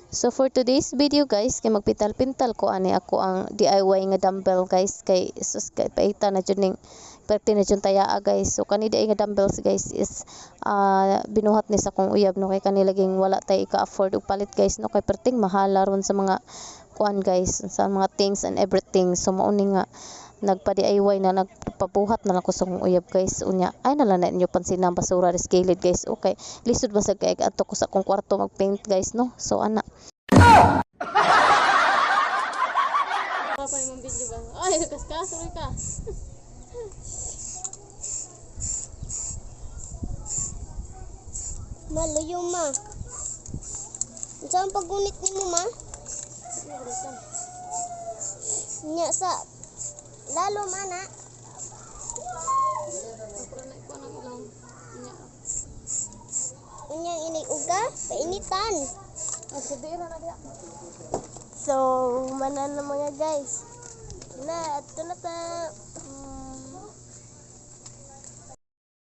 So for today's video guys, kay magpintal-pintal ko ani ako ang DIY nga dumbbell guys, kay sus kay paita na jud ning perti na jud tayaa guys. So kani DIY nga dumbbells guys is binuhat ni sa kong uyab no, kay kani laging wala tay ka-afford og palit guys no, kay perting mahala ron sa mga kuan guys, sa mga things and everything. So mao ni nga nagpa-DIY na, nagpabuhat na lang ko sa kong uyab guys. Unya ay nalang na inyo pansin ang basura res gilid guys. Okay, lisod ba sa kay adto ko sa akong kwarto magpaint guys no. So ana Papa yung video ba? Ay, sorry ka. Maluyo ma. Saan pagunit ni mo ma? Nya sa lalo mana. Unya ini uga painitan. So, mana na mga guys. Na, ito na ta